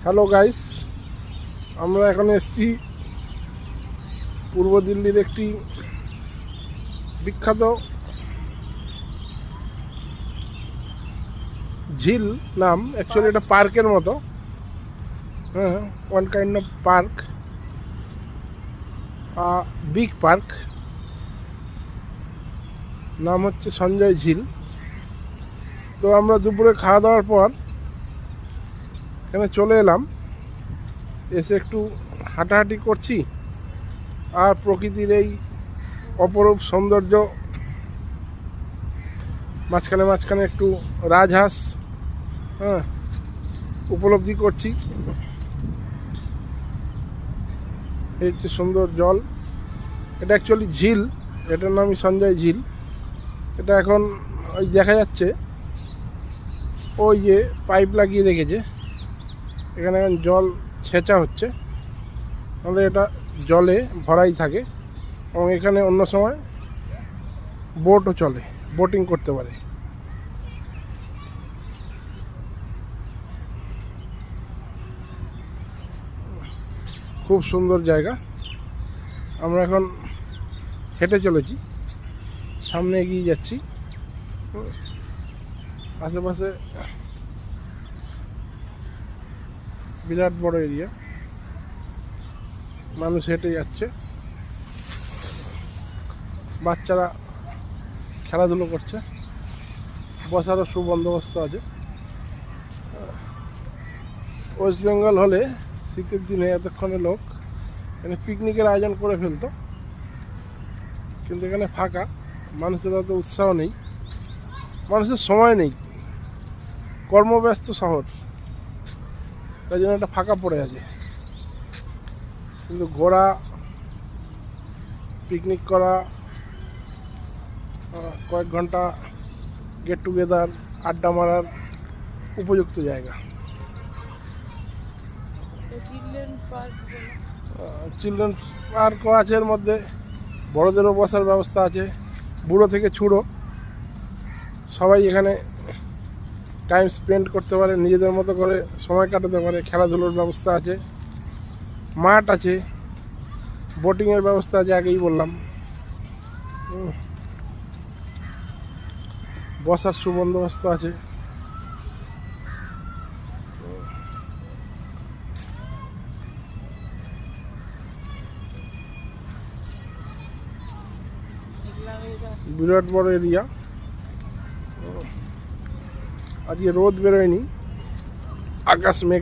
Hello guys, আমরা এখন এসেছি পূর্ব দিল্লির একটি বিখ্যাত ঝিল নাম। অ্যাকচুয়ালি এটা পার্কের মতো, হ্যাঁ, one kind of park, big park. নাম হচ্ছে সঞ্জয় ঝিল। তো আমরা দুপুরে খাওয়া দাওয়ার পর এখানে চলে এলাম, এসে একটু হাঁটাহাঁটি করছি আর প্রকৃতির এই অপরূপ সৌন্দর্য মাঝখানে মাঝখানে একটু রাজহাঁস, হ্যাঁ, উপলব্ধি করছি। এই হচ্ছে সুন্দর জল। এটা অ্যাকচুয়ালি ঝিল, এটার নামই সঞ্জয় ঝিল। এটা এখন ওই দেখা যাচ্ছে ওই যে পাইপ লাগিয়ে রেখেছে, এখানে এখন জল ছেঁচা হচ্ছে, তাহলে এটা জলে ভরাই থাকে এবং এখানে অন্য সময় বোটও চলে, বোটিং করতে পারে। খুব সুন্দর জায়গা। আমরা এখন হেঁটে চলেছি, সামনে এগিয়ে যাচ্ছি। আশেপাশে বিরাট বড় এরিয়া, মানুষ হেঁটে যাচ্ছে, বাচ্চারা খেলাধুলো করছে, বসারও সুবন্দোবস্ত আছে। ওয়েস্ট বেঙ্গল হলে শীতের দিনে এতক্ষণে লোক এখানে পিকনিকের আয়োজন করে ফেলতো, কিন্তু এখানে ফাঁকা, মানুষের অত উৎসাহ নেই, মানুষের সময় নেই, কর্মব্যস্ত শহর, তাই জন্য একটা ফাঁকা পড়ে আছে। কিন্তু ঘোরা, পিকনিক করা, কয়েক ঘন্টা গেট টুগেদার, আড্ডা মারার উপযুক্ত জায়গা। চিলড্রেন পার্কও আছে, এর মধ্যে বড়দেরও বসার ব্যবস্থা আছে, বুড়ো থেকে ছুড়ো সবাই এখানে টাইম স্পেন্ড করতে পারে, নিজেদের মতো করে সময় কাটাতে পারে। খেলাধুলোর ব্যবস্থা আছে, মাঠ আছে, বোটিংয়ের ব্যবস্থা আছে, আগেই বললাম। বসার সুবন্দোবস্ত আছে। বিরাট বড় এরিয়া। আজকে রোদ বেরোয়নি, আকাশ মেঘ।